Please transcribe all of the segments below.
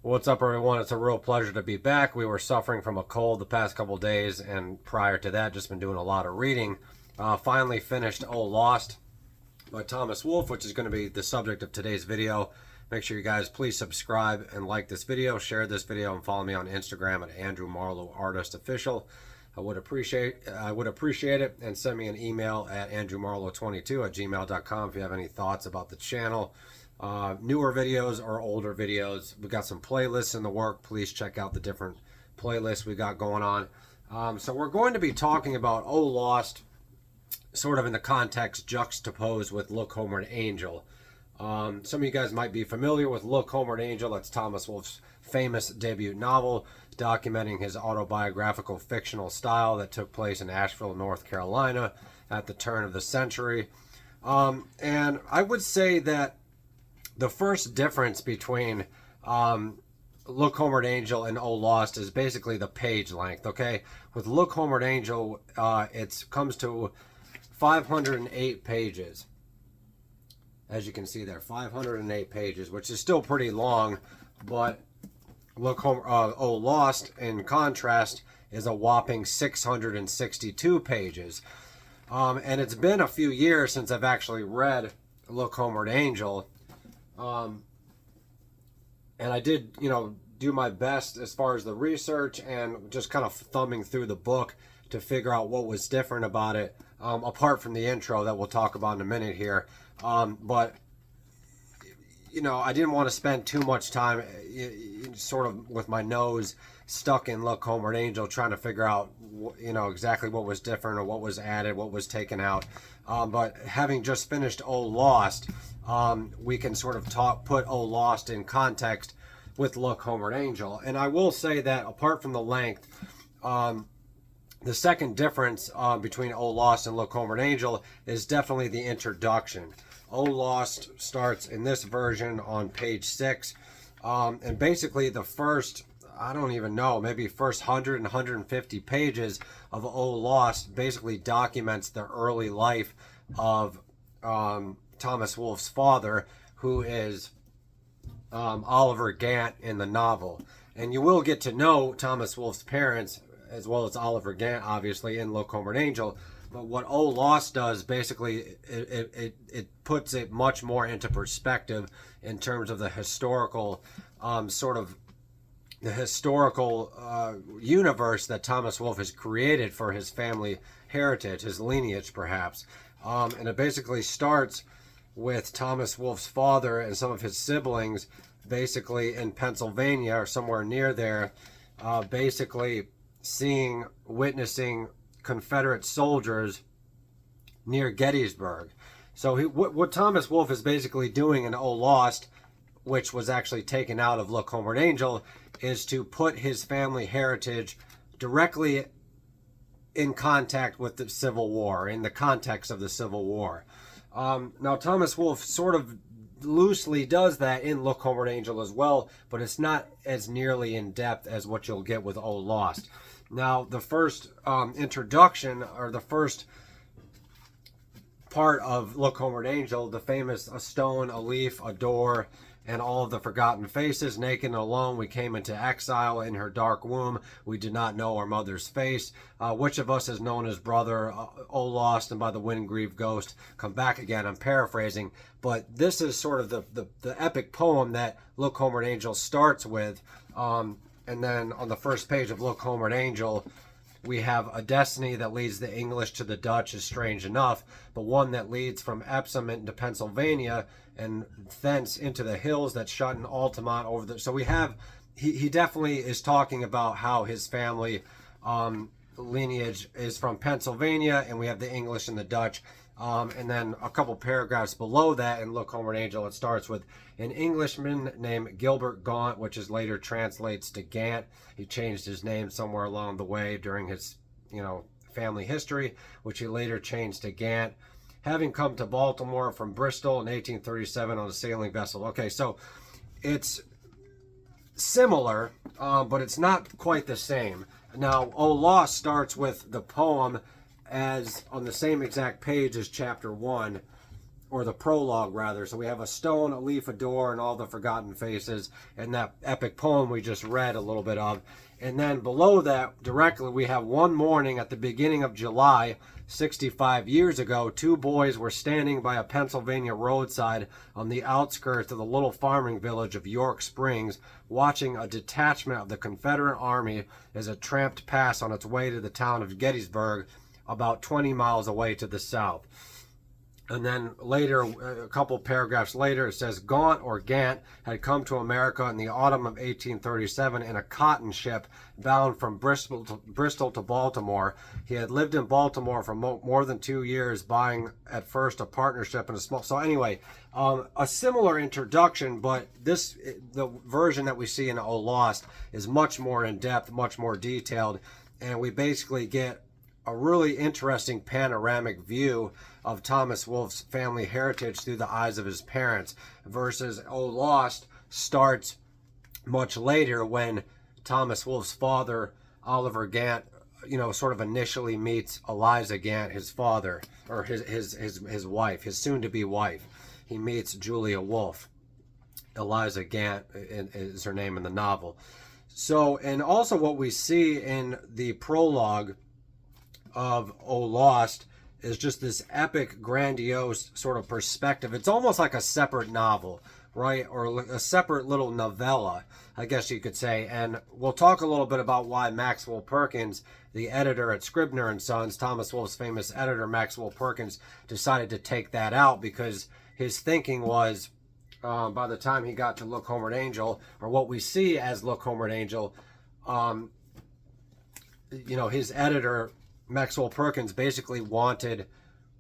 What's up, everyone? It's a real pleasure to be back. We were suffering from a cold the past couple days, and prior to that, just been doing a lot of reading. Finally finished Lost by Thomas Wolfe, which is going to be the subject of today's video. Make sure you guys please subscribe and like this video, share this video, and follow me on Instagram at Andrew Marlowe Artist Official. I would appreciate it, and send me an email at andrewmarlowe22@gmail.com if you have any thoughts about the channel. Newer videos or older videos. We got some playlists in the work. Please check out the different playlists we got going on. So we're going to be talking about Lost, sort of in the context juxtaposed with Look Homeward Angel. Some of you guys might be familiar with Look Homeward Angel. That's Thomas Wolfe's famous debut novel documenting his autobiographical fictional style that took place in Asheville, North Carolina at the turn of the century. And I would say that the first difference between Look Homeward Angel and Lost is basically the page length, okay? With Look Homeward Angel, it comes to 508 pages. As you can see there, 508 pages, which is still pretty long, but Lost, in contrast, is a whopping 662 pages. And it's been a few years since I've actually read Look Homeward Angel. And I did, do my best as far as the research and just kind of thumbing through the book to figure out what was different about it, apart from the intro that we'll talk about in a minute here. But, I didn't want to spend too much time sort of with my nose stuck in Look Homeward Angel trying to figure out, exactly what was different or what was added, what was taken out. But having just finished Lost, we can sort of put Lost in context with Look Homeward Angel. And I will say that apart from the length, the second difference between Lost and Look Homeward Angel is definitely the introduction. Lost starts in this version on page 6. And basically the first, I don't even know, maybe first 100 and 150 pages of Lost basically documents the early life of Thomas Wolfe's father, who is Oliver Gant in the novel. And you will get to know Thomas Wolfe's parents, as well as Oliver Gant, obviously, in Look Homeward Angel. But what Lost does, basically, it puts it much more into perspective in terms of the historical, universe that Thomas Wolfe has created for his family heritage, his lineage, perhaps. And it basically starts with Thomas Wolfe's father and some of his siblings, basically in Pennsylvania or somewhere near there, basically witnessing Confederate soldiers near Gettysburg. So what Thomas Wolfe is basically doing in Lost, which was actually taken out of Look Homeward Angel, is to put his family heritage directly in contact with the Civil War, in the context of the Civil War. Now, Thomas Wolfe sort of loosely does that in Look Homeward Angel as well, but it's not as nearly in depth as what you'll get with Lost. Now, the first introduction, or the first part of Look Homeward Angel, the famous "A stone, a leaf, a door, and all of the forgotten faces, naked and alone, we came into exile in her dark womb. We did not know our mother's face. Which of us has known his brother? Lost, and by the wind-grieved ghost, come back again." I'm paraphrasing, but this is sort of the epic poem that Look Homeward Angel starts with. And then on the first page of Look Homeward Angel, we have a destiny that leads the English to the Dutch is strange enough, but one that leads from Epsom into Pennsylvania and thence into the hills that shut in Altamont over the... So we have, he definitely is talking about how his family lineage is from Pennsylvania, and we have the English and the Dutch. And then a couple paragraphs below that in Look Homeward Angel, it starts with an Englishman named Gilbert Gaunt, which is later translates to Gant. He changed his name somewhere along the way during his, family history, which he later changed to Gant, having come to Baltimore from Bristol in 1837 on a sailing vessel. Okay, so it's similar, but it's not quite the same. Now, Lost starts with the poem as on the same exact page as chapter 1, or the prologue rather. So we have a stone, a leaf, a door, and all the forgotten faces, and that epic poem we just read a little bit of. And then below that, directly, we have one morning at the beginning of July, 65 years ago, two boys were standing by a Pennsylvania roadside on the outskirts of the little farming village of York Springs, watching a detachment of the Confederate Army as it tramped past on its way to the town of Gettysburg, about 20 miles away to the south. And then later, a couple paragraphs later, it says, Gaunt or Gant had come to America in the autumn of 1837 in a cotton ship bound from Bristol to Baltimore. He had lived in Baltimore for more than 2 years, buying at first a partnership in a small... So anyway, a similar introduction, but the version that we see in O Lost is much more in-depth, much more detailed, and we basically get a really interesting panoramic view of Thomas Wolfe's family heritage through the eyes of his parents, versus O Lost starts much later when Thomas Wolfe's father, Oliver Gant, sort of initially meets Eliza Gant, his father, or his wife, his soon-to-be wife. He meets Julia Wolfe. Eliza Gant is her name in the novel. So, and also what we see in the prologue of O Lost is just this epic, grandiose sort of perspective. It's almost like a separate novel, right? Or a separate little novella, I guess you could say. And we'll talk a little bit about why Maxwell Perkins, the editor at Scribner and Sons, Thomas Wolfe's famous editor, Maxwell Perkins, decided to take that out, because his thinking was, by the time he got to Look Homeward Angel, or what we see as Look Homeward Angel, his editor, Maxwell Perkins, basically wanted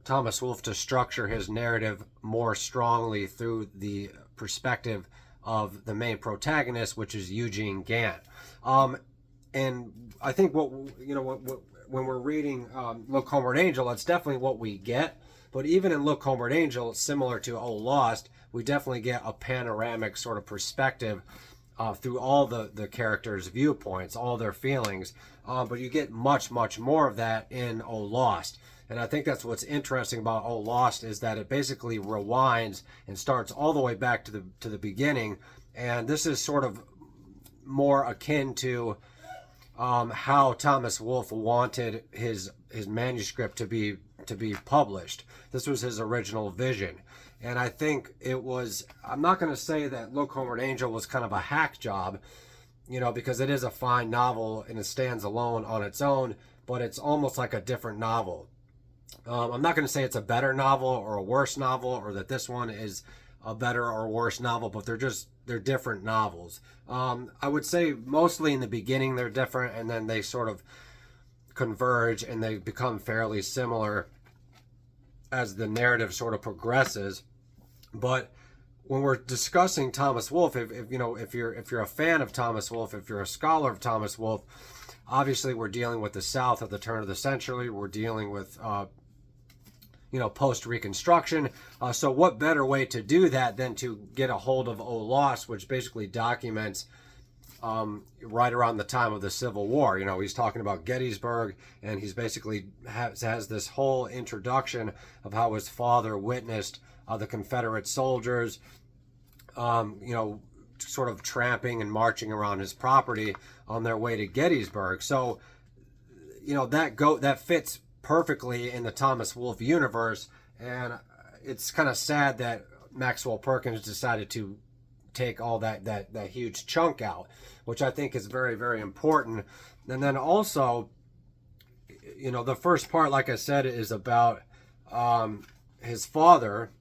Thomas Wolfe to structure his narrative more strongly through the perspective of the main protagonist, which is Eugene Gant. And I think when we're reading Look Homeward Angel, that's definitely what we get. But even in Look Homeward Angel, similar to O Lost, we definitely get a panoramic sort of perspective through all the characters' viewpoints, all their feelings. But you get much, much more of that in O Lost. And I think that's what's interesting about O Lost, is that it basically rewinds and starts all the way back to the beginning. And this is sort of more akin to how Thomas Wolfe wanted his manuscript to be published. This was his original vision. And I think it was, I'm not going to say that Look Homeward Angel was kind of a hack job, because it is a fine novel and it stands alone on its own, but it's almost like a different novel. I'm not going to say it's a better novel or a worse novel, or that this one is a better or worse novel, but they're different novels. I would say mostly in the beginning they're different, and then they sort of converge and they become fairly similar as the narrative sort of progresses. But when we're discussing Thomas Wolfe, if you're a fan of Thomas Wolfe, if you're a scholar of Thomas Wolfe, obviously we're dealing with the South at the turn of the century. We're dealing with post-Reconstruction. So what better way to do that than to get a hold of O Lost, which basically documents right around the time of the Civil War. He's talking about Gettysburg, and he's basically has this whole introduction of how his father witnessed the Confederate soldiers, sort of tramping and marching around his property on their way to Gettysburg. So, that fits perfectly in the Thomas Wolfe universe, and it's kind of sad that Maxwell Perkins decided to take all that huge chunk out, which I think is very, very important. And then also, the first part, like I said, is about his father,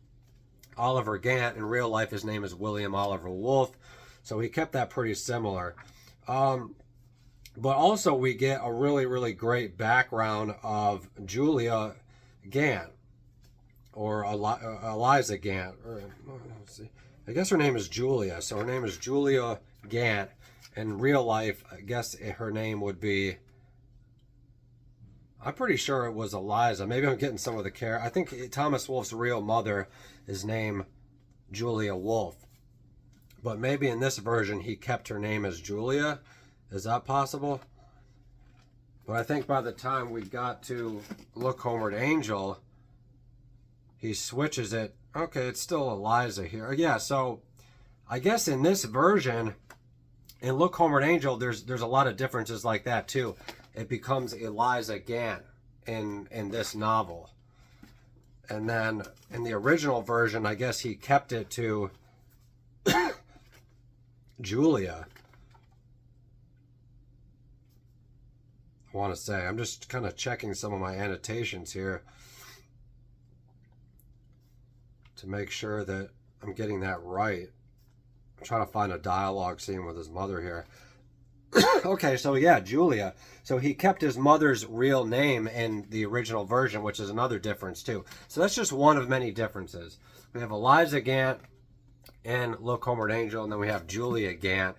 Oliver Gant. In real life, his name is William Oliver Wolfe, so he kept that pretty similar. But also we get a really, really great background of Julia Gant, or Eliza Gant. Let's see. I guess her name is Julia, so her name is Julia Gant. In real life, I guess her name would be, I'm pretty sure it was Eliza. Maybe I'm getting some of the care. I think Thomas Wolfe's real mother is named Julia Wolfe. But maybe in this version he kept her name as Julia. Is that possible? But I think by the time we got to Look Homeward Angel, he switches it, Okay, it's still Eliza here. Yeah, so I guess in this version, in Look Homeward Angel, there's a lot of differences like that too. It becomes Eliza Gant in this novel. And then in the original version, I guess he kept it to Julia. I want to say, I'm just kind of checking some of my annotations here to make sure that I'm getting that right. I'm trying to find a dialogue scene with his mother here. Okay, so yeah, Julia. So he kept his mother's real name in the original version, which is another difference too. So that's just one of many differences. We have Eliza Gant and Look Homeward Angel, and then we have Julia Gant,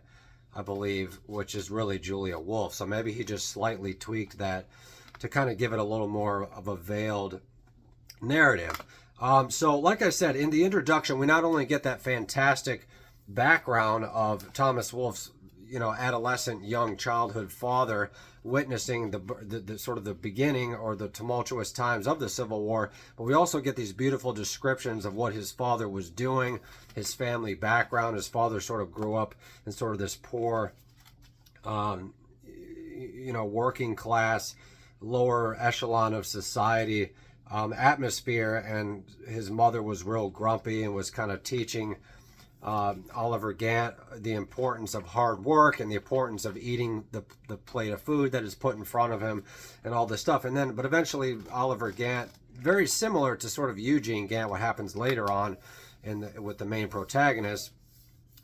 I believe, which is really Julia Wolfe. So maybe he just slightly tweaked that to kind of give it a little more of a veiled narrative. So like I said, in the introduction, we not only get that fantastic background of Thomas Wolfe's, adolescent young childhood father witnessing the sort of the beginning or the tumultuous times of the Civil War, but we also get these beautiful descriptions of what his father was doing, his family background. His father sort of grew up in sort of this poor, working class, lower echelon of society atmosphere, and his mother was real grumpy and was kind of teaching Oliver Gant the importance of hard work and the importance of eating the plate of food that is put in front of him and all this stuff. But eventually Oliver Gant, very similar to sort of Eugene Gant, what happens later on with the main protagonist,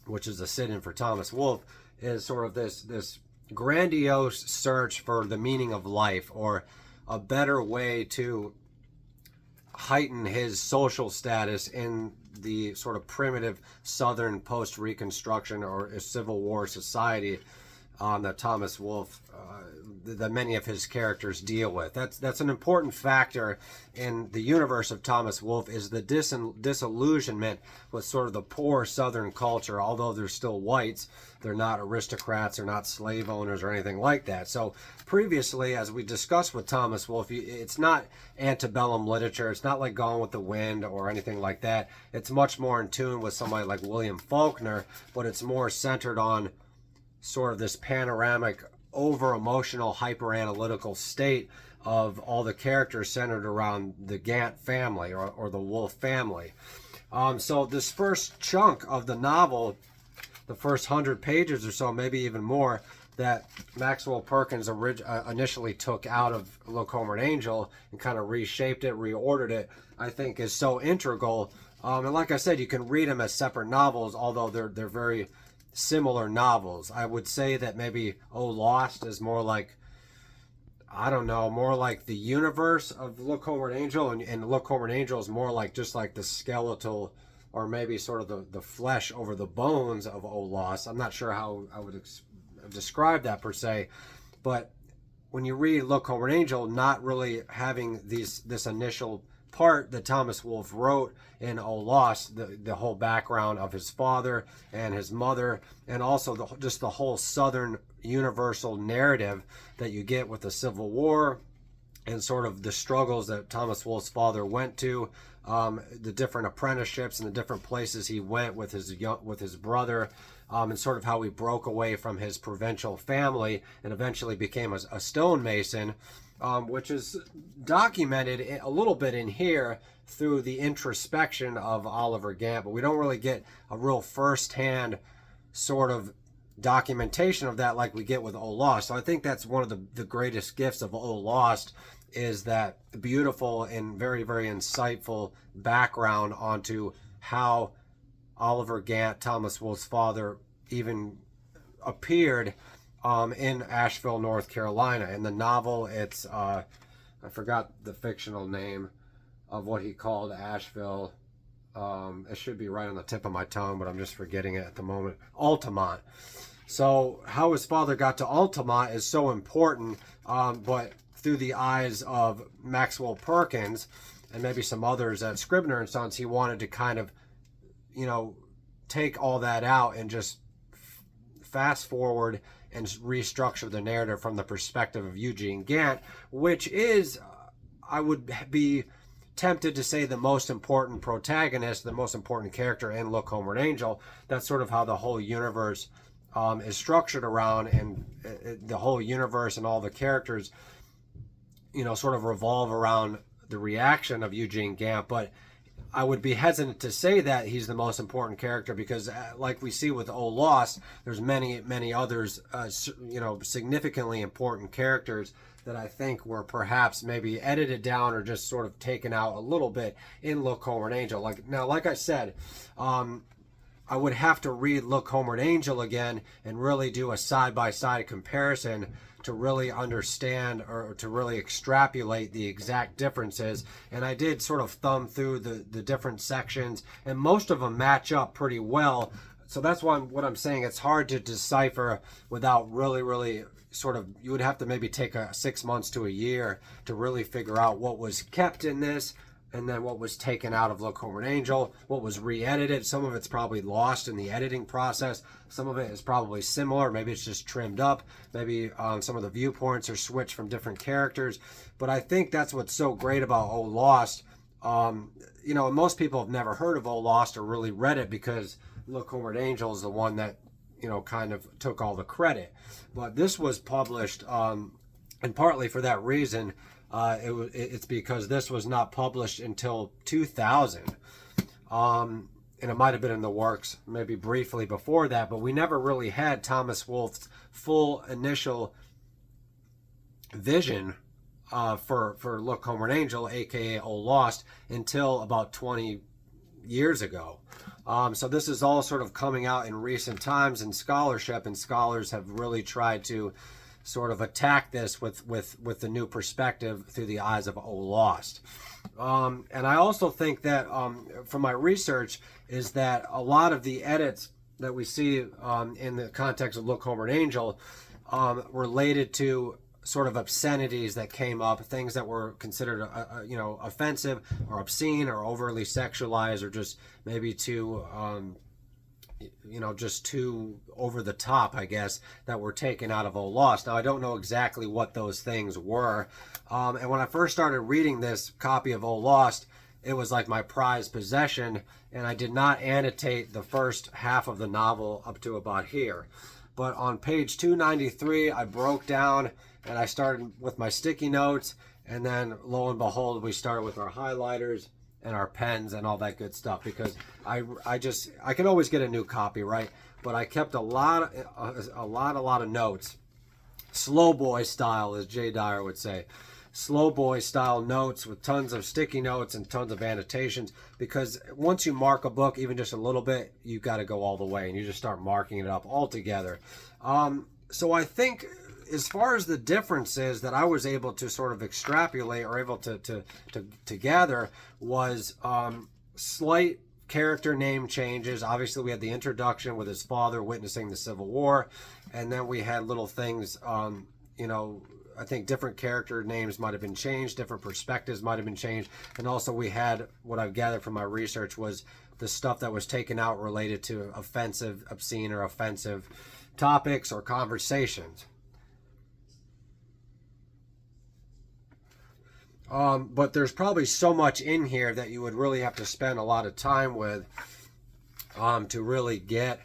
which is a sit-in for Thomas Wolfe, is sort of this grandiose search for the meaning of life, or a better way to heighten his social status in the sort of primitive Southern post-Reconstruction or Civil War society that Thomas Wolfe, that many of his characters deal with. That's an important factor in the universe of Thomas Wolfe, is the disillusionment with sort of the poor Southern culture. Although they're still whites, they're not aristocrats, they're not slave owners or anything like that. So previously, as we discussed with Thomas Wolfe, it's not antebellum literature. It's not like Gone with the Wind or anything like that. It's much more in tune with somebody like William Faulkner, but it's more centered on sort of this panoramic, over-emotional, hyper-analytical state of all the characters centered around the Gant family or the Wolfe family. So this first chunk of the novel, the first 100 pages or so, maybe even more, that Maxwell Perkins initially took out of Look Homeward Angel and kind of reshaped it, reordered it, I think is so integral. And like I said, you can read them as separate novels, although they're very similar novels. I would say that maybe Oh Lost is more like, I don't know, more like the universe of Look Homeward Angel, and Look Homeward Angel is more like just like the skeletal, or maybe sort of the flesh over the bones of Oh Lost. I'm not sure how I would describe that per se, but when you read Look Homeward Angel, not really having this initial part that Thomas Wolfe wrote in Oh Lost, the whole background of his father and his mother, and also just the whole Southern universal narrative that you get with the Civil War and sort of the struggles that Thomas Wolfe's father went to, the different apprenticeships and the different places he went with his brother, and sort of how he broke away from his provincial family and eventually became a stonemason, which is documented a little bit in here through the introspection of Oliver Gant, but we don't really get a real first-hand sort of documentation of that like we get with Oh Lost. So I think that's one of the greatest gifts of Oh Lost, is that beautiful and very, very insightful background onto how Oliver Gant, Thomas Wolfe's father, even appeared in Asheville, North Carolina. In the novel, it's I forgot the fictional name of what he called Asheville. It should be right on the tip of my tongue, but I'm just forgetting it at the moment. Altamont. So how his father got to Altamont is so important, but through the eyes of Maxwell Perkins and maybe some others at Scribner and Sons, he wanted to kind of, take all that out and just fast forward and restructure the narrative from the perspective of Eugene Gant, which is, I would be tempted to say the most important protagonist, the most important character in Look Homeward Angel. That's sort of how the whole universe is structured around, and the whole universe and all the characters, you know, sort of revolve around the reaction of Eugene Gant. But I would be hesitant to say that he's the most important character, because like we see with Oh Lost, there's many others, you know, significantly important characters that I think were perhaps maybe edited down or just sort of taken out a little bit in Look Homeward Angel. Like I said, I would have to read Look Homeward Angel again and really do a side-by-side comparison to really understand or to really extrapolate the exact differences. And I did sort of thumb through the different sections, and most of them match up pretty well. So that's why what I'm saying, it's hard to decipher without really sort of, you would have to maybe take 6 months to a year to really figure out what was kept in this, and then what was taken out of Look Homeward Angel, what was re-edited. Some of it's probably lost in the editing process. Some of it is probably similar. Maybe it's just trimmed up. Maybe some of the viewpoints are switched from different characters. But I think that's what's so great about Oh Lost. You know, most people have never heard of Oh Lost or really read it, because Look Homeward Angel is the one that, you know, kind of took all the credit. But this was published, and partly for that reason, it's because this was not published until 2000. And it might have been in the works maybe briefly before that, but we never really had Thomas Wolfe's full initial vision for Look Homeward Angel, aka Oh Lost, until about 20 years ago. So this is all sort of coming out in recent times in scholarship, and scholars have really tried to sort of attack this with the new perspective through the eyes of Oh Lost. And I also think that from my research is that a lot of the edits that we see in the context of Look Homeward Angel related to sort of obscenities that came up, things that were considered you know, offensive or obscene or overly sexualized, or just maybe too you know, just too over the top, I guess, that were taken out of Oh Lost. Now, I don't know exactly what those things were. And when I first started reading this copy of Oh Lost, it was like my prized possession, and I did not annotate the first half of the novel up to about here. But on page 293, I broke down and I started with my sticky notes, and then lo and behold, we started with our highlighters and our pens and all that good stuff, because I can always get a new copy, right? But I kept a lot of notes, slow boy style, as Jay Dyer would say, slow boy style notes with tons of sticky notes and tons of annotations, because once you mark a book even just a little bit, you got to go all the way, and you just start marking it up all together. So I think, as far as the differences that I was able to sort of extrapolate or able to gather, was slight character name changes. Obviously, we had the introduction with his father witnessing the Civil War, and then we had little things, you know, I think different character names might have been changed, different perspectives might have been changed, and also we had, what I've gathered from my research, was the stuff that was taken out related to offensive, obscene, or offensive topics or conversations. But there's probably so much in here that you would really have to spend a lot of time with to really get.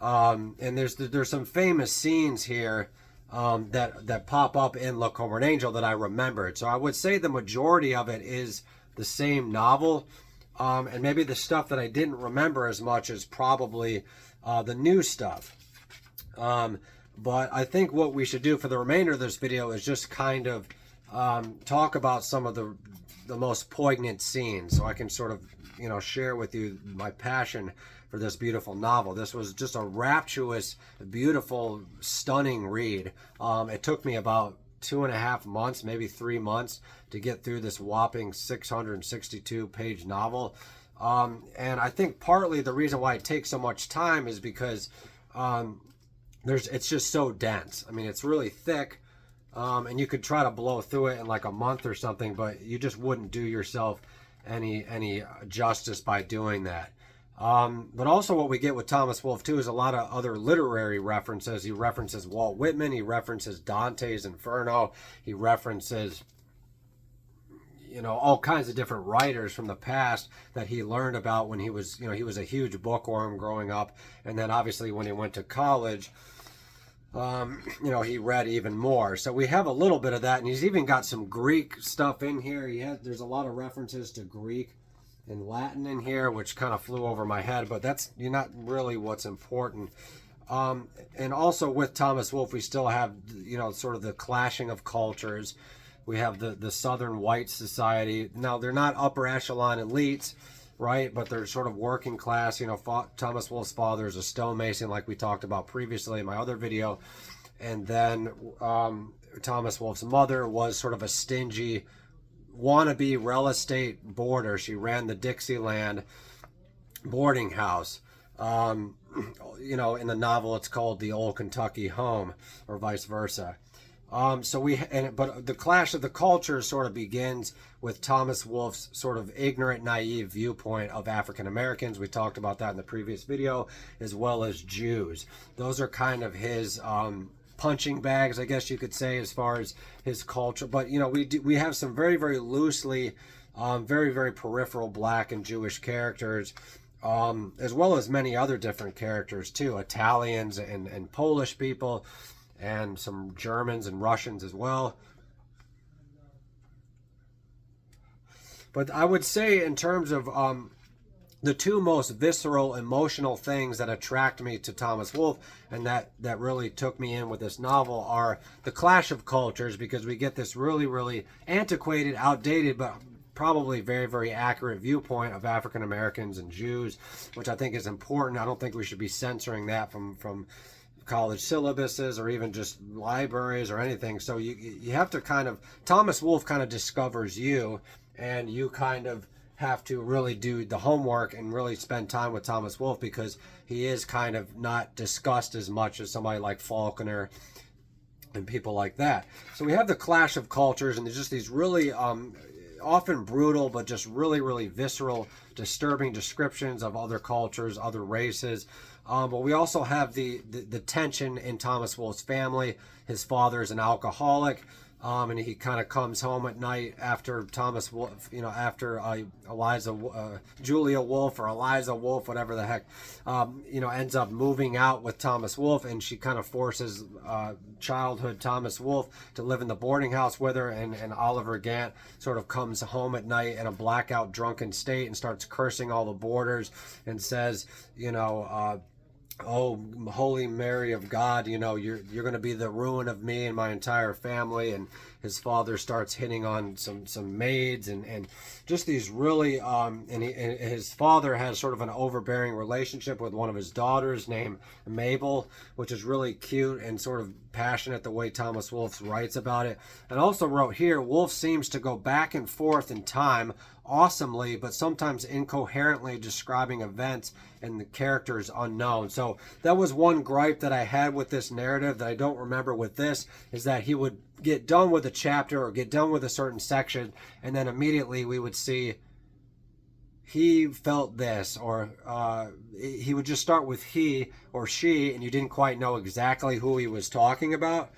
And there's some famous scenes here that pop up in Look Homeward Angel that I remembered. So I would say the majority of it is the same novel. And maybe the stuff that I didn't remember as much is probably the new stuff. But I think what we should do for the remainder of this video is just kind of talk about some of the most poignant scenes, so I can sort of, you know, share with you my passion for this beautiful novel. This was just a rapturous, beautiful, stunning read. It took me about 2.5 months, maybe 3 months, to get through this whopping 662-page novel. And I think partly the reason why it takes so much time is because it's just so dense. I mean, it's really thick. And you could try to blow through it in like a month or something, but you just wouldn't do yourself any justice by doing that. But also what we get with Thomas Wolfe too is a lot of other literary references. He references Walt Whitman. He references Dante's Inferno. He references, all kinds of different writers from the past that he learned about when he was, he was a huge bookworm growing up. And then obviously when he went to college, he read even more. So we have a little bit of that, and he's even got some Greek stuff in here. There's a lot of references to Greek and Latin in here, which kind of flew over my head, but that's not really what's important. And also with Thomas Wolfe, we still have, sort of the clashing of cultures. We have the Southern white society. Now, they're not upper echelon elites, right? But they're sort of working class. Thomas Wolfe's father is a stonemason, like we talked about previously in my other video. And then Thomas Wolfe's mother was sort of a stingy wannabe real estate boarder. She ran the Dixieland boarding house. In the novel, it's called The Old Kentucky Home, or vice versa. But the clash of the cultures sort of begins with Thomas Wolfe's sort of ignorant, naive viewpoint of African Americans. We talked about that in the previous video, as well as Jews. Those are kind of his punching bags, I guess you could say, as far as his culture. But we have some very, very loosely, very, very peripheral Black and Jewish characters. As well as many other different characters too, Italians and Polish people, and some Germans and Russians as well. But I would say in terms of the two most visceral, emotional things that attract me to Thomas Wolfe, and that really took me in with this novel, are the clash of cultures, because we get this really, really antiquated, outdated, but probably very, very accurate viewpoint of African Americans and Jews, which I think is important. I don't think we should be censoring that from college syllabuses or even just libraries or anything. So you have to Thomas Wolfe kind of discovers you, and you kind of have to really do the homework and really spend time with Thomas Wolfe, because he is kind of not discussed as much as somebody like Faulkner and people like that. So we have the clash of cultures, and there's just these really often brutal, but just really, really visceral, disturbing descriptions of other cultures, other races. But we also have the tension in Thomas Wolfe's family. His father is an alcoholic, and he kind of comes home at night after Thomas Wolfe, after Julia Wolfe or Eliza Wolfe, whatever the heck, ends up moving out with Thomas Wolfe, and she kind of forces childhood Thomas Wolfe to live in the boarding house with her, and Oliver Gant sort of comes home at night in a blackout drunken state and starts cursing all the boarders and says, oh, Holy Mary of God, you're going to be the ruin of me and my entire family. And his father starts hitting on some maids and just these really, and his father has sort of an overbearing relationship with one of his daughters named Mabel, which is really cute and sort of passionate the way Thomas Wolfe writes about it. And also wrote here, Wolfe seems to go back and forth in time awesomely, but sometimes incoherently describing events and the characters unknown. So that was one gripe that I had with this narrative that I don't remember with this, is that he would get done with a chapter or get done with a certain section, and then immediately we would see he felt this, or he would just start with he or she, and you didn't quite know exactly who he was talking about,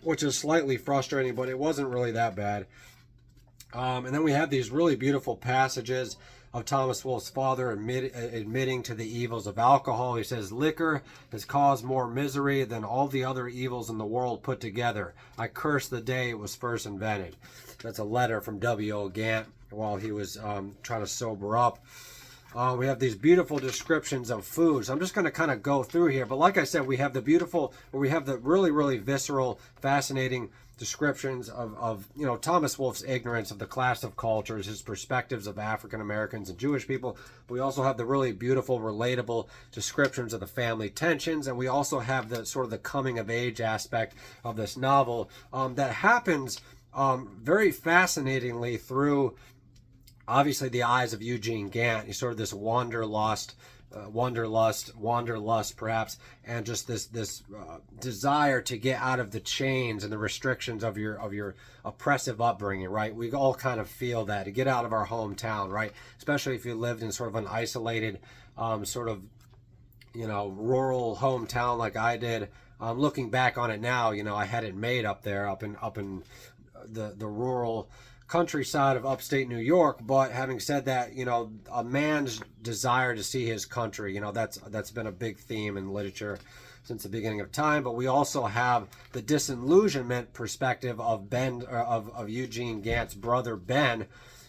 which is slightly frustrating, but it wasn't really that bad. And then we have these really beautiful passages of Thomas Wolfe's father admitting to the evils of alcohol. He says, liquor has caused more misery than all the other evils in the world put together. I curse the day it was first invented. That's a letter from W.O. Gant while he was trying to sober up. We have these beautiful descriptions of food. So I'm just going to kind of go through here. But like I said, we have the really, really visceral, fascinating descriptions of Thomas Wolfe's ignorance of the clash of cultures, his perspectives of African Americans and Jewish people. We also have the really beautiful, relatable descriptions of the family tensions, and we also have the sort of the coming of age aspect of this novel that happens very fascinatingly through obviously the eyes of Eugene Gant. He's sort of this wanderlust perhaps, and just this desire to get out of the chains and the restrictions of your oppressive upbringing, right? We all kind of feel that, to get out of our hometown, right? Especially if you lived in sort of an isolated rural hometown like I did. Looking back on it now, I had it made up there, up in the rural countryside of upstate New York. But having said that, you know, a man's desire to see his country, you know, that's been a big theme in literature since the beginning of time. But we also have the disillusionment perspective of of Eugene Gant's brother Ben,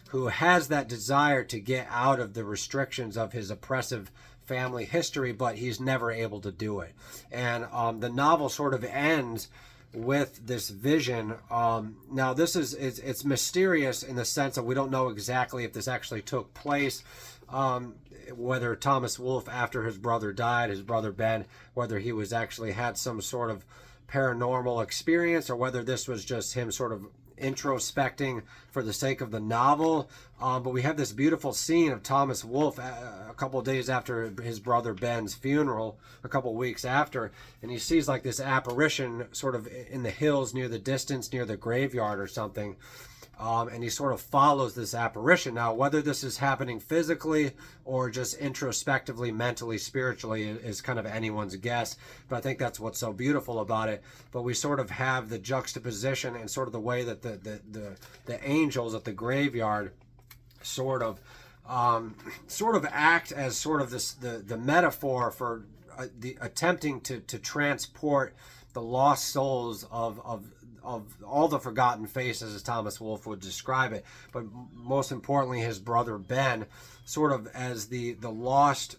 who has that desire to get out of the restrictions of his oppressive family history, but he's never able to do it. And the novel sort of ends with this vision. Now this is it's mysterious in the sense that we don't know exactly if this actually took place, whether Thomas Wolfe, after his brother died, his brother Ben, whether he was actually had some sort of paranormal experience, or whether this was just him sort of introspecting for the sake of the novel. But we have this beautiful scene of Thomas Wolfe a couple of days after his brother Ben's funeral, a couple of weeks after, and he sees like this apparition sort of in the hills near the distance, near the graveyard or something. And he sort of follows this apparition. Now, whether this is happening physically or just introspectively, mentally, spiritually, is kind of anyone's guess. But I think that's what's so beautiful about it. But we sort of have the juxtaposition and sort of the way that the angels at the graveyard sort of act as sort of the metaphor for the attempting to transport the lost souls of all the forgotten faces, as Thomas Wolfe would describe it, but most importantly his brother Ben, sort of as the lost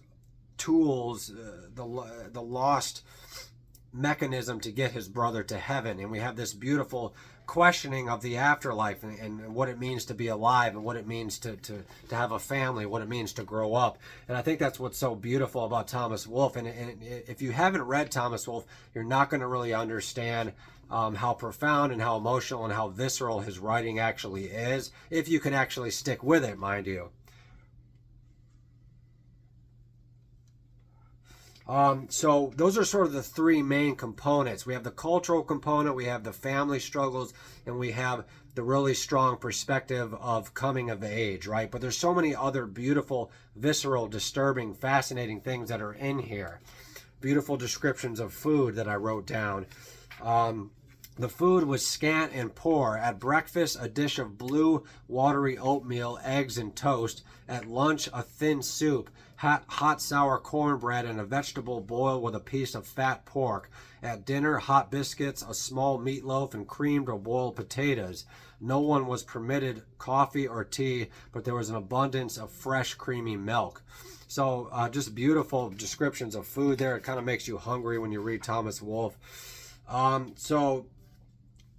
tools, the lost mechanism to get his brother to heaven. And we have this beautiful questioning of the afterlife and what it means to be alive, and what it means to have a family, what it means to grow up. And I think that's what's so beautiful about Thomas Wolfe. And if you haven't read Thomas Wolfe, you're not going to really understand how profound and how emotional and how visceral his writing actually is, if you can actually stick with it, mind you. So those are sort of the three main components. We have the cultural component, we have the family struggles, and we have the really strong perspective of coming of age, right? But there's so many other beautiful, visceral, disturbing, fascinating things that are in here. Beautiful descriptions of food that I wrote down. The food was scant and poor. At breakfast, a dish of blue, watery oatmeal, eggs, and toast. At lunch, a thin soup, hot sour cornbread, and a vegetable boil with a piece of fat pork. At dinner, hot biscuits, a small meatloaf, and creamed or boiled potatoes. No one was permitted coffee or tea, but there was an abundance of fresh, creamy milk. So just beautiful descriptions of food there. It kind of makes you hungry when you read Thomas Wolfe. So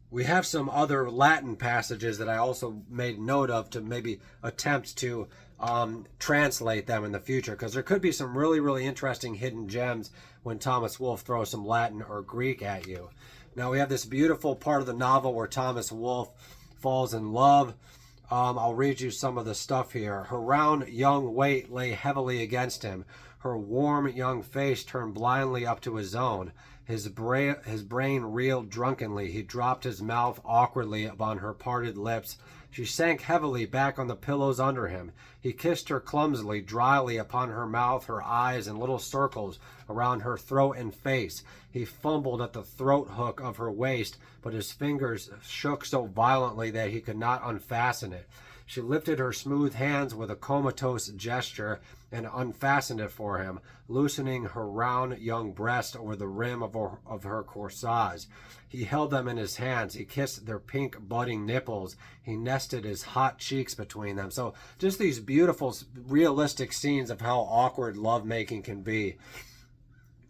we have some other Latin passages that I also made note of to maybe attempt to translate them in the future, because there could be some really, really interesting hidden gems when Thomas Wolfe throws some Latin or Greek at you. Now we have this beautiful part of the novel where Thomas Wolfe falls in love. I'll read you some of the stuff here. Her round young weight lay heavily against him. Her warm young face turned blindly up to his own. His brain reeled drunkenly. He dropped his mouth awkwardly upon her parted lips. She sank heavily back on the pillows under him. He kissed her clumsily, dryly upon her mouth, her eyes, in little circles around her throat and face. He fumbled at the throat hook of her waist, but his fingers shook so violently that he could not unfasten it. She lifted her smooth hands with a comatose gesture and unfastened it for him, loosening her round young breast over the rim of her corsage. He held them in his hands. He kissed their pink budding nipples. He nested his hot cheeks between them. So just these beautiful, realistic scenes of how awkward lovemaking can be.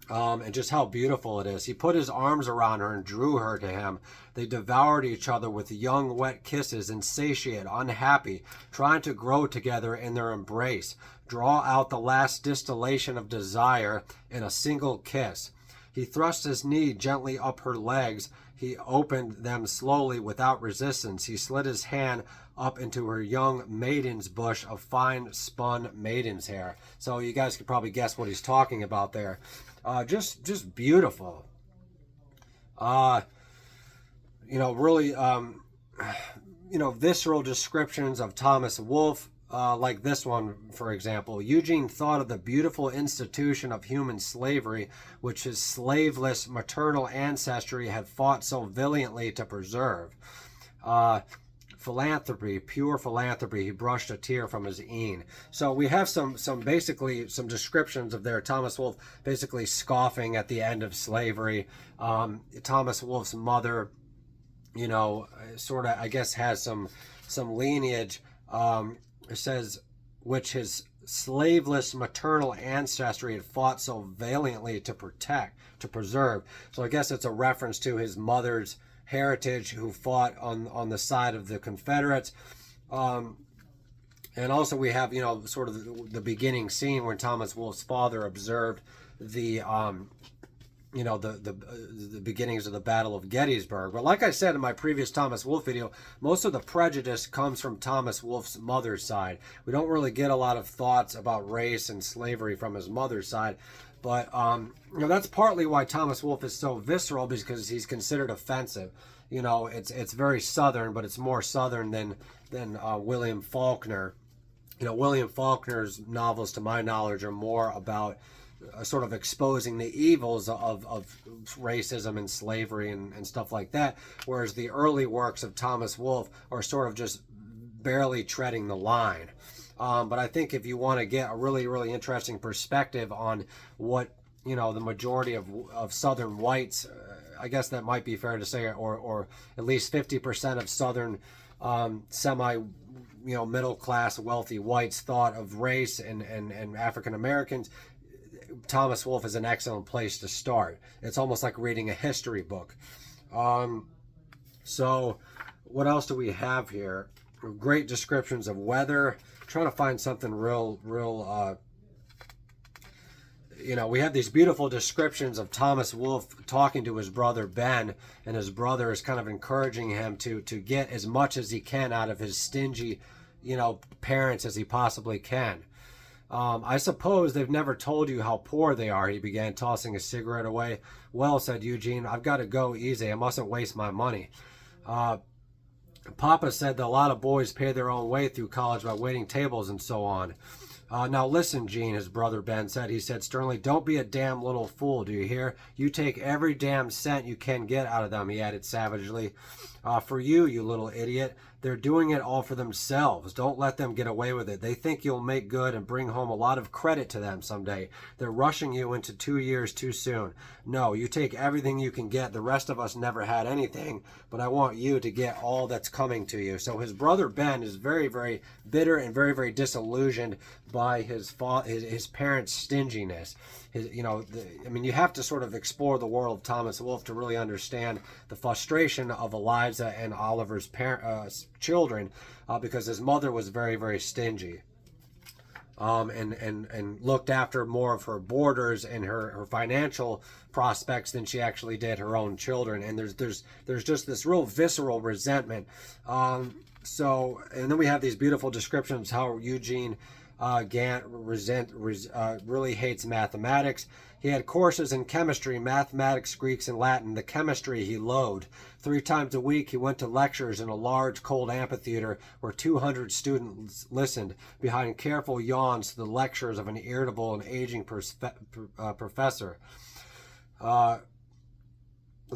And just how beautiful it is. He put his arms around her and drew her to him. They devoured each other with young, wet kisses, insatiate, unhappy, trying to grow together in their embrace, draw out the last distillation of desire in a single kiss. He thrust his knee gently up her legs. He opened them slowly without resistance. He slid his hand up into her young maiden's bush of fine spun maiden's hair. So you guys could probably guess what he's talking about there. Just beautiful. Really, visceral descriptions of Thomas Wolfe, like this one, for example. Eugene thought of the beautiful institution of human slavery, which his slaveless maternal ancestry had fought so valiantly to preserve. philanthropy, pure philanthropy. He brushed a tear from his een. So we have some basically some descriptions of there. Thomas Wolfe basically scoffing at the end of slavery. Thomas Wolfe's mother, you know, sort of, I guess, has some lineage. It says, which his slaveless maternal ancestry had fought so valiantly to protect, to preserve. So I guess it's a reference to his mother's heritage, who fought on the side of the Confederates. And also we have, you know, sort of the beginning scene when Thomas Wolfe's father observed the you know, the beginnings of the Battle of Gettysburg. But like I said in my previous Thomas Wolfe video, most of the prejudice comes from Thomas Wolfe's mother's side. We don't really get a lot of thoughts about race and slavery from his mother's side. But you know, that's partly why Thomas Wolfe is so visceral, because he's considered offensive. You know, it's very Southern, but it's more Southern than William Faulkner. You know, William Faulkner's novels, to my knowledge, are more about sort of exposing the evils of racism and slavery and stuff like that, whereas the early works of Thomas Wolfe are sort of just barely treading the line. But I think if you want to get a really, really interesting perspective on what, you know, the majority of Southern whites, I guess that might be fair to say, or at least 50% of Southern semi, you know, middle class wealthy whites thought of race and African Americans, Thomas Wolfe is an excellent place to start. It's almost like reading a history book. So what else do we have here? Great descriptions of weather. I'm trying to find something real you know, we have these beautiful descriptions of Thomas Wolfe talking to his brother Ben, and his brother is kind of encouraging him to get as much as he can out of his stingy, you know, parents as he possibly can. I suppose they've never told you how poor they are, he began, tossing his cigarette away. Well, said Eugene, I've got to go easy. I mustn't waste my money. Papa said that a lot of boys pay their own way through college by waiting tables and so on. Now listen, Gene, his brother Ben said. He said sternly, don't be a damn little fool, do you hear? You take every damn cent you can get out of them, he added savagely. For you, you little idiot. They're doing it all for themselves. Don't let them get away with it. They think you'll make good and bring home a lot of credit to them someday. They're rushing you into 2 years too soon. No, you take everything you can get. The rest of us never had anything, but I want you to get all that's coming to you. So his brother Ben is very, very bitter and very, very disillusioned by his parents' stinginess. You know, I mean, you have to sort of explore the world of Thomas Wolfe to really understand the frustration of Eliza and Oliver's children, because his mother was very, very stingy, and looked after more of her boarders and her financial prospects than she actually did her own children. And there's just this real visceral resentment. So, and then we have these beautiful descriptions how Eugene Gant really hates mathematics. He had courses in chemistry, mathematics, Greeks, and Latin. The chemistry he loathed. 3 times a week he went to lectures in a large, cold amphitheater where 200 students listened behind careful yawns to the lectures of an irritable and aging professor. Let's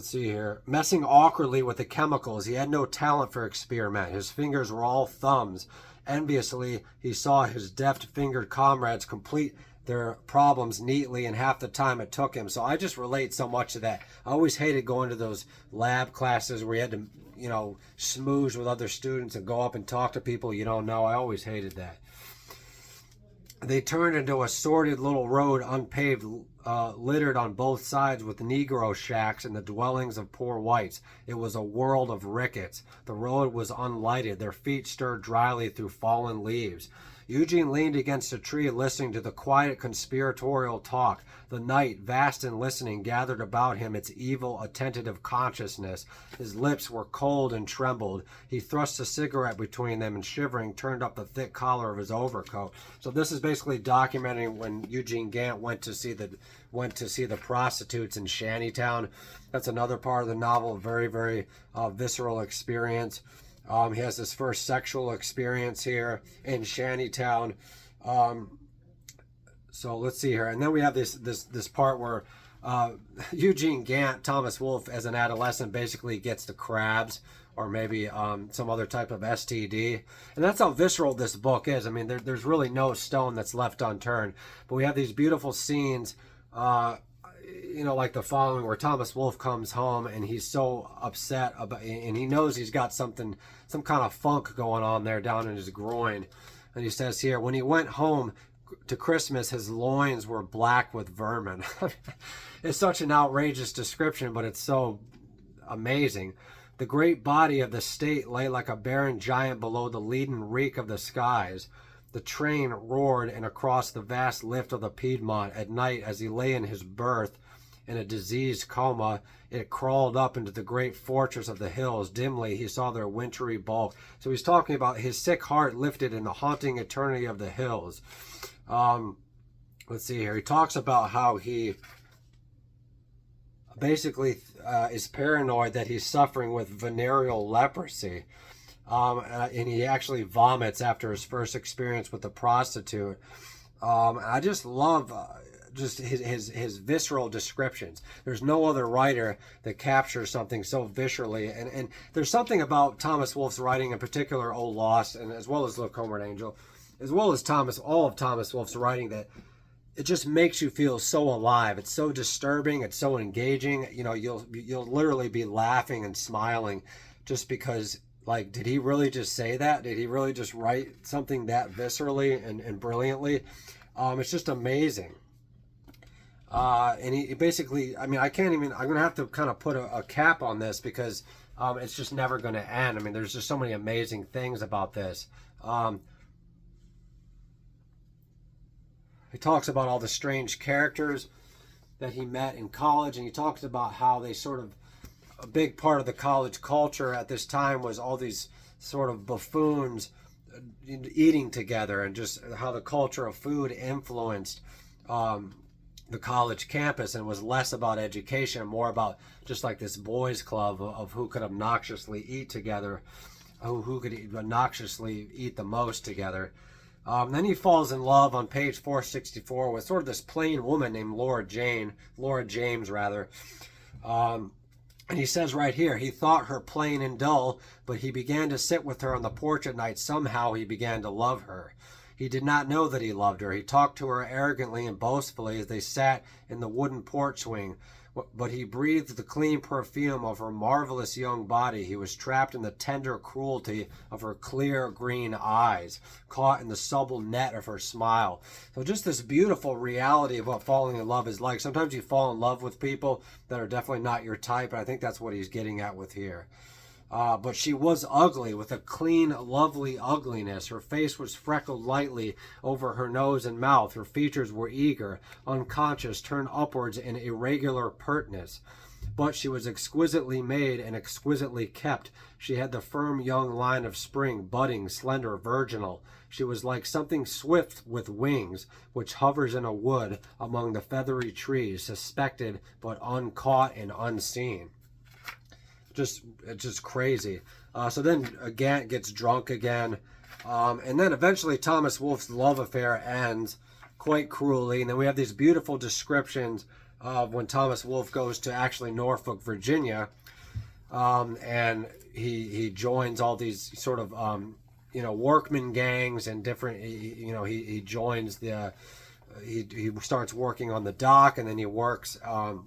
see here. Messing awkwardly with the chemicals. He had no talent for experiment. His fingers were all thumbs. Enviously, he saw his deft-fingered comrades complete their problems neatly in half the time it took him. So I just relate so much to that. I always hated going to those lab classes where you had to, you know, smooze with other students and go up and talk to people you don't know. I always hated that. They turned into a sordid little road, unpaved, littered on both sides with Negro shacks and the dwellings of poor whites. It was a world of rickets. The road was unlighted. Their feet stirred dryly through fallen leaves. Eugene leaned against a tree, listening to the quiet conspiratorial talk. The night, vast and listening, gathered about him its evil, attentive consciousness. His lips were cold and trembled. He thrust a cigarette between them and, shivering, turned up the thick collar of his overcoat. So this is basically documenting when Eugene Gant went to see the prostitutes in Shantytown. That's another part of the novel. Very, very visceral experience. He has his first sexual experience here in Shantytown. So let's see here, and then we have this part where Eugene Gant, Thomas Wolfe, as an adolescent, basically gets the crabs or maybe some other type of STD. And that's how visceral this book is. I mean, there's really no stone that's left unturned. But we have these beautiful scenes, like the following, where Thomas Wolfe comes home and he's so upset about, and he knows he's got some kind of funk going on there down in his groin. And he says here, when he went home to Christmas, his loins were black with vermin. It's such an outrageous description, but it's so amazing. The great body of the state lay like a barren giant below the leaden reek of the skies. The train roared and across the vast lift of the Piedmont at night as he lay in his berth in a diseased coma. It crawled up into the great fortress of the hills. Dimly he saw their wintry bulk. So he's talking about his sick heart lifted in the haunting eternity of the hills. Let's see here. He talks about how he basically is paranoid that he's suffering with venereal leprosy. And he actually vomits after his first experience with the prostitute. I just love just his visceral descriptions. There's no other writer that captures something so viscerally. And there's something about Thomas Wolfe's writing, in particular, O Lost, and as well as Look Homeward Angel, as well as all of Thomas Wolfe's writing, that it just makes you feel so alive. It's so disturbing. It's so engaging. You'll literally be laughing and smiling just because, like, did he really just say that? Did he really just write something that viscerally and brilliantly? It's just amazing. And he basically, I mean, I'm going to have to kind of put a cap on this because it's just never going to end. I mean, there's just so many amazing things about this. He talks about all the strange characters that he met in college, and he talks about how they sort of, a big part of the college culture at this time was all these sort of buffoons eating together, and just how the culture of food influenced the college campus, and was less about education, more about just like this boys club of who could obnoxiously eat together, who could obnoxiously eat the most together. Then he falls in love on page 464 with sort of this plain woman named Laura James rather. And he says right here, he thought her plain and dull, but he began to sit with her on the porch at night. Somehow he began to love her. He did not know that he loved her. He talked to her arrogantly and boastfully as they sat in the wooden porch swing. But he breathed the clean perfume of her marvelous young body. He was trapped in the tender cruelty of her clear green eyes, caught in the supple net of her smile. So just this beautiful reality of what falling in love is like. Sometimes you fall in love with people that are definitely not your type, and I think that's what he's getting at with here. But she was ugly, with a clean, lovely ugliness. Her face was freckled lightly over her nose and mouth. Her features were eager, unconscious, turned upwards in irregular pertness. But she was exquisitely made and exquisitely kept. She had the firm young line of spring, budding, slender, virginal. She was like something swift with wings, which hovers in a wood among the feathery trees, suspected but uncaught and unseen. It's just crazy. So then Gant gets drunk again. And then eventually Thomas Wolfe's love affair ends quite cruelly. And then we have these beautiful descriptions of when Thomas Wolfe goes to actually Norfolk, Virginia. And he joins all these sort of, workman gangs and different, he joins he starts working on the dock, and then he works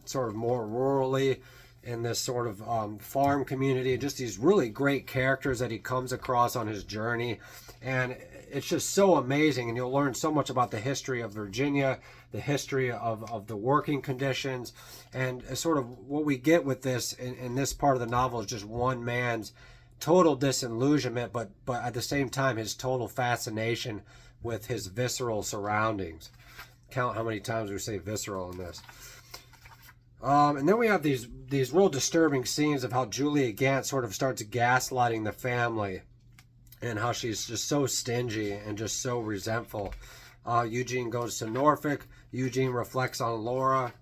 sort of more rurally in this sort of farm community. Just these really great characters that he comes across on his journey, and it's just so amazing. And you'll learn so much about the history of Virginia, the history of the working conditions, and sort of what we get with this in this part of the novel is just one man's total disillusionment, but at the same time his total fascination with his visceral surroundings. Count how many times we say visceral in this. And then we have these real disturbing scenes of how Julia Gant sort of starts gaslighting the family, and how she's just so stingy and just so resentful. Eugene goes to Norfolk. Eugene reflects on Laura.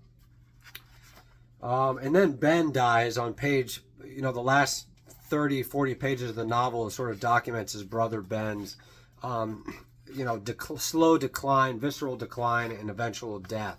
And then Ben dies on page, the last 30, 40 pages of the novel sort of documents his brother Ben's, slow decline, visceral decline, and eventual death.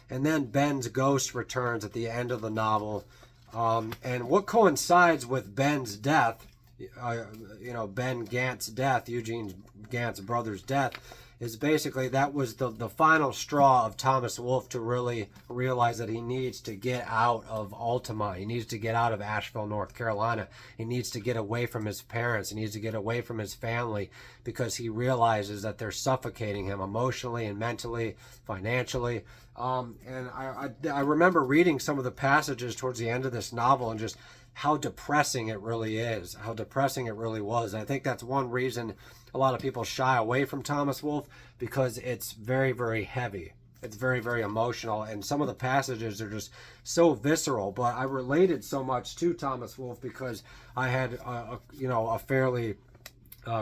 And then Ben's ghost returns at the end of the novel. And what coincides with Ben's death, Ben Gant's death, Eugene Gant's brother's death, is basically that was the final straw of Thomas Wolfe to really realize that he needs to get out of Altamont. He needs to get out of Asheville, North Carolina. He needs to get away from his parents. He needs to get away from his family because he realizes that they're suffocating him emotionally and mentally, financially. And I remember reading some of the passages towards the end of this novel and just how depressing it really is, how depressing it really was. And I think that's one reason a lot of people shy away from Thomas Wolfe, because it's very, very heavy. It's very, very emotional. And some of the passages are just so visceral. But I related so much to Thomas Wolfe because I had, a fairly,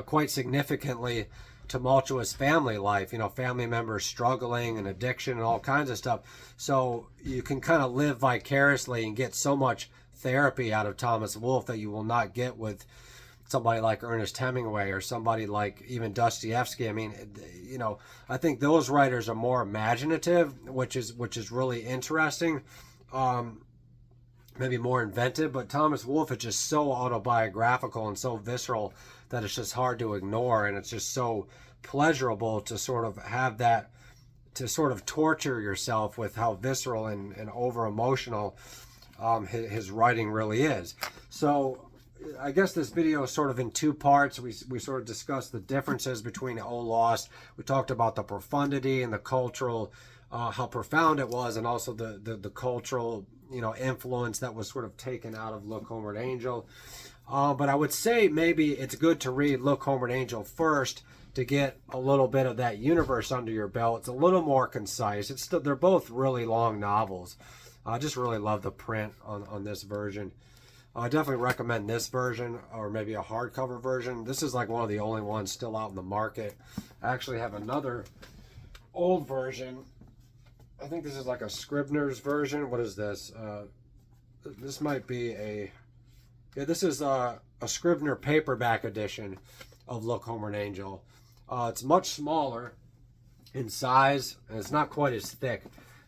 quite significantly tumultuous family life, family members struggling and addiction and all kinds of stuff. So you can kind of live vicariously and get so much therapy out of Thomas Wolfe that you will not get with somebody like Ernest Hemingway or somebody like even Dostoevsky. I mean, I think those writers are more imaginative, which is really interesting, maybe more inventive. But Thomas Wolfe is just so autobiographical and so visceral that it's just hard to ignore, and it's just so pleasurable to sort of have that, to sort of torture yourself with how visceral and over emotional his writing really is. So I guess this video is sort of in two parts. We sort of discussed the differences between O Lost. We talked about the profundity and the cultural, how profound it was, and also the cultural, influence that was sort of taken out of Look Homeward Angel. But I would say maybe it's good to read Look Homeward Angel first to get a little bit of that universe under your belt. It's a little more concise. They're both really long novels. I just really love the print on this version. I definitely recommend this version, or maybe a hardcover version. This is like one of the only ones still out in the market. I actually have another old version. I think this is like a Scribner's version. What is this? This might be this is a Scribner paperback edition of Look Homeward Angel. It's much smaller in size, and it's not quite as thick.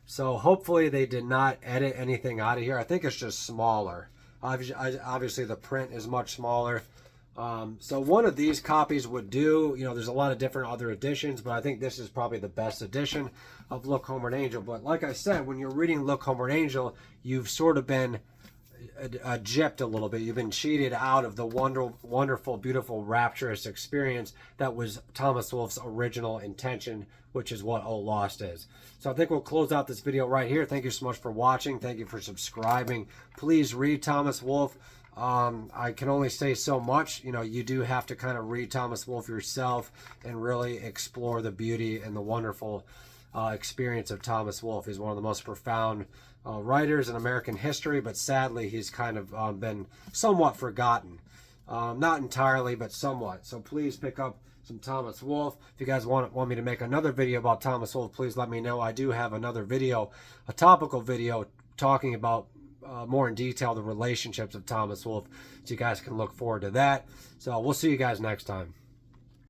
So hopefully they did not edit anything out of here. I think it's just smaller. Obviously the print is much smaller. So one of these copies would do. There's a lot of different other editions, but I think this is probably the best edition of Look Homeward Angel. But like I said, when you're reading Look Homeward Angel, you've sort of been gypped a little bit. You've been cheated out of the wonderful, beautiful, rapturous experience that was Thomas Wolfe's original intention, which is what O Lost is. So I think we'll close out this video right here. Thank you so much for watching. Thank you for subscribing. Please read Thomas Wolfe. I can only say so much. You do have to kind of read Thomas Wolfe yourself and really explore the beauty and the wonderful experience of Thomas Wolfe. He's one of the most profound writers in American history, but sadly he's kind of been somewhat forgotten. Not entirely, but somewhat. So please pick up some Thomas Wolfe. If you guys want me to make another video about Thomas Wolfe, please let me know. I do have another video, a topical video, talking about more in detail the relationships of Thomas Wolfe, so you guys can look forward to that. So we'll see you guys next time.